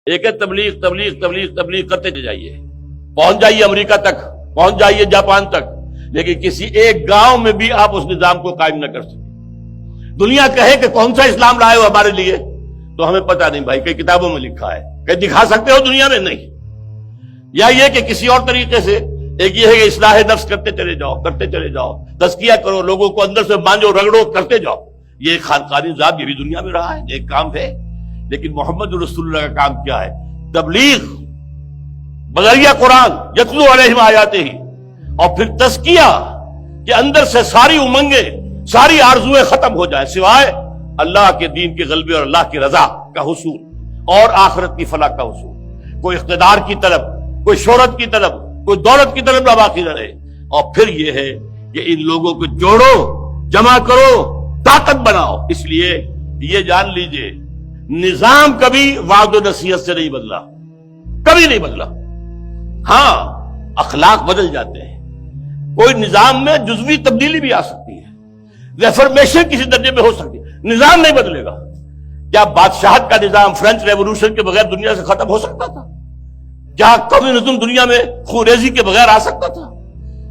ایک ہے تبلیغ تبلیغ تبلیغ تبلیغ کرتے جائیے، پہنچ جائیے امریکہ تک، پہنچ جائیے جاپان تک، لیکن کسی ایک گاؤں میں بھی آپ اس نظام کو قائم نہ کر سکیں۔ دنیا کہے کہ کون سا اسلام لائے ہو ہمارے لیے، تو ہمیں پتہ نہیں بھائی، کئی کتابوں میں لکھا ہے، کہیں دکھا سکتے ہو دنیا میں؟ نہیں۔ یا یہ کہ کسی اور طریقے سے، ایک یہ ہے کہ اصلاح نفس کرتے چلے جاؤ، کرتے چلے جاؤ، تزکیہ کرو، لوگوں کو اندر سے مانجو رگڑو، کرتے جاؤ، یہ ایک خانقاہی نظام یہ بھی دنیا میں رہا ہے، ایک کام ہے۔ لیکن محمد رسول اللہ کا کام کیا ہے؟ تبلیغ بذریعہ قرآن، یتلو علیہم آیاتہ، اور پھر تزکیہ کہ اندر سے ساری امنگیں، ساری آرزویں ختم ہو جائیں سوائے اللہ کے دین کے غلبے اور اللہ کی رضا کا حصول اور آخرت کی فلاح کا حصول۔ کوئی اقتدار کی طلب، کوئی شہرت کی طلب، کوئی دولت کی طلب نہ باقی رہے۔ اور پھر یہ ہے کہ ان لوگوں کو جوڑو، جمع کرو، طاقت بناؤ۔ اس لیے یہ جان لیجئے، نظام کبھی وعد و نصیحت سے نہیں بدلا، کبھی نہیں بدلا۔ ہاں اخلاق بدل جاتے ہیں، کوئی نظام میں جزوی تبدیلی بھی آ سکتی ہے، ریفارمیشن کسی درجے میں ہو سکتی ہے، نظام نہیں بدلے گا۔ کیا بادشاہت کا نظام فرینچ ریولوشن کے بغیر دنیا سے ختم ہو سکتا تھا؟ کیا کمیونزم دنیا میں خونریزی کے بغیر آ سکتا تھا؟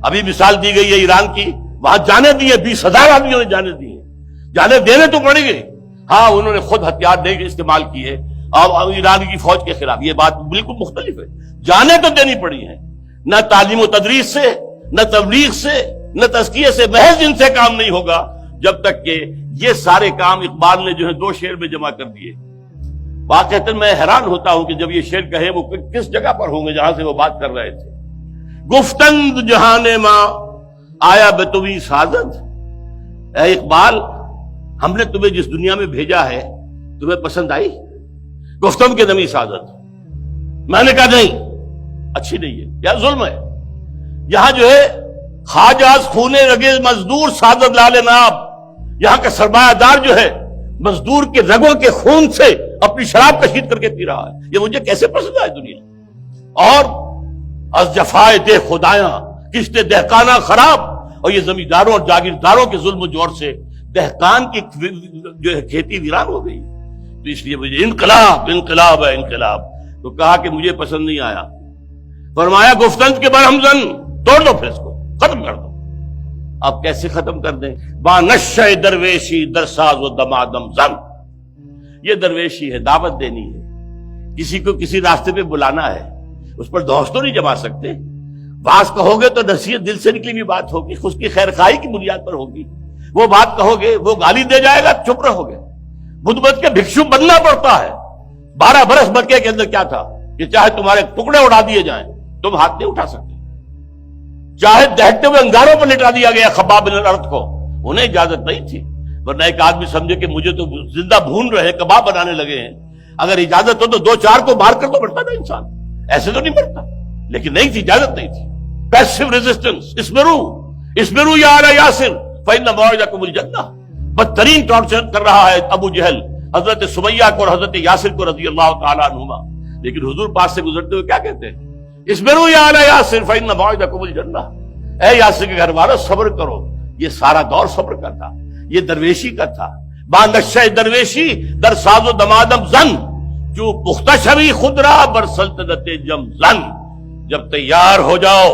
ابھی مثال دی گئی ہے ایران کی، وہاں جانے دیے، 20,000 آدمیوں نے جانے دیے، جانے دینے تو پڑیں گے۔ ہاں انہوں نے خود ہتھیار نہیں استعمال کیے اور ایران کی فوج کے خلاف، یہ بات بالکل مختلف ہے۔ جانے تو دینی پڑی ہیں، نہ تعلیم و تدریس سے، نہ تبلیغ سے، نہ تزکیے سے، محض ان سے کام نہیں ہوگا جب تک کہ یہ سارے کام اقبال نے جو ہے 2 شعر میں جمع کر دیے۔ واقعتاً میں حیران ہوتا ہوں کہ جب یہ شعر کہے وہ کس جگہ پر ہوں گے جہاں سے وہ بات کر رہے تھے۔ گفتند جہان ماں آیا بتویں سعادت، اے اقبال ہم نے تمہیں جس دنیا میں بھیجا ہے تمہیں پسند آئی؟ گفتم کے نمی سعادت، میں نے کہا نہیں، اچھی نہیں ہے، کیا ظلم ہے؟ یہاں جو ہے خواجاز خونے رگے مزدور سعادت لال ناب، یہاں کا سرمایہ دار جو ہے مزدور کے رگوں کے خون سے اپنی شراب کشید کر کے پی رہا ہے، یہ مجھے کیسے پسند آئے دنیا؟ اور از جفائے دہ خدایاں کشتے دہقانہ خراب، اور یہ زمینداروں اور جاگیرداروں کے ظلم و جور سے دہقان کی جو ہے کھیتی ویران ہو گئی۔ تو اس لیے مجھے انقلاب انقلاب ہے انقلاب، تو کہا کہ مجھے پسند نہیں آیا۔ فرمایا گفتند کے برہمزن، توڑ دو، پھر اس کو ختم کر دو۔ اب کیسے ختم کر دیں؟ بانشہ درویشی درساز و دمادم زن، یہ درویشی ہے، دعوت دینی ہے، کسی کو کسی راستے پہ بلانا ہے، اس پر دوست تو نہیں جما سکتے۔ بات کہو گے تو نصیحت دل سے نکلی ہوئی بات ہوگی، اس کی خیر خواہی کی بنیاد پر ہوگی۔ وہ بات کہو گے، وہ گالی دے جائے گا، چپ رہو گے۔ بدھ مت کے بھکشو بننا پڑتا ہے۔ 12 برس مکے کے اندر کیا تھا کہ چاہے تمہارے ٹکڑے اڑا دیے جائیں تم ہاتھ نہیں اٹھا سکتے، چاہے دہتے ہوئے انگاروں پر لٹا دیا گیا خباب بن الارت کو، انہیں اجازت نہیں تھی، ورنہ ایک آدمی سمجھے کہ مجھے تو زندہ بھون رہے، کباب بنانے لگے ہیں، اگر اجازت ہو تو 2-4 کو مار کر تو مرتا نا انسان، ایسے تو نہیں مرتا، لیکن نہیں تھی، اجازت نہیں تھی۔ پیسو ریزسٹنس، اسمرو یا آل یاسر فإن موعدکم الجنہ، بدترین ٹارچر کر رہا ہے ابو جہل حضرت سمیہ کو اور حضرت یاسر کو رضی اللہ تعالیٰ عنہما، لیکن حضور پاس سے گزرتے ہوئے کیا کہتے ہیں؟ اسمرو یا آل یاسر فإن موعدکم الجنہ، اے یاسر کے گھر والوں صبر کرو۔ یہ سارا دور صبر کا تھا، یہ درویشی کا تھا۔ باندشہ درویشی در ساز و دمادم زن، جو پختہ شوی خودرا بر سلطنت جم زن، جب تیار ہو جاؤ،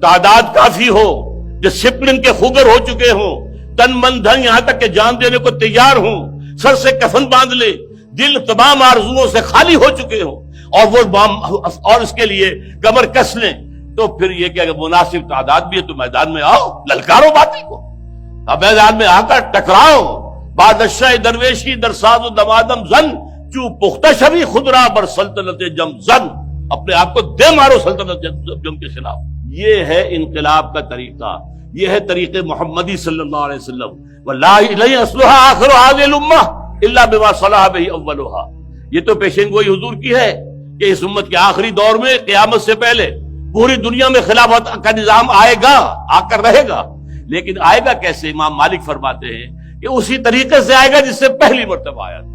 تعداد کافی ہو، ڈسپلن کے خوگر ہو چکے ہوں، تن من دھن یہاں تک کہ جان دینے کو تیار ہوں، سر سے کفن باندھ لے، دل تمام آرزوؤں سے خالی ہو چکے ہوں، اور اس کے لیے کمر کس لیں، تو پھر یہ کہ اگر مناسب تعداد بھی ہے تو میدان میں آؤ، للکارو باطل کو، اب میدان میں آ کر ٹکراؤ۔ بادشاہ درویشی در ساز و دمادم زن، چو پختہ شوی خودرا بر سلطنت جم زن، اپنے آپ کو دے مارو سلطنت جم کے خلاف۔ یہ ہے انقلاب کا طریقہ، یہ ہے طریقے محمدی صلی اللہ علیہ وسلم۔ واللہ لن یصلح آخر هذه الامہ الا بما صلح به اولها، یہ تو پیشین گوئی حضور کی ہے کہ اس امت کے آخری دور میں قیامت سے پہلے پوری دنیا میں خلافت کا نظام آئے گا، آ کر رہے گا، لیکن آئے گا کیسے؟ امام مالک فرماتے ہیں کہ اسی طریقے سے آئے گا جس سے پہلی مرتبہ آیا تھا۔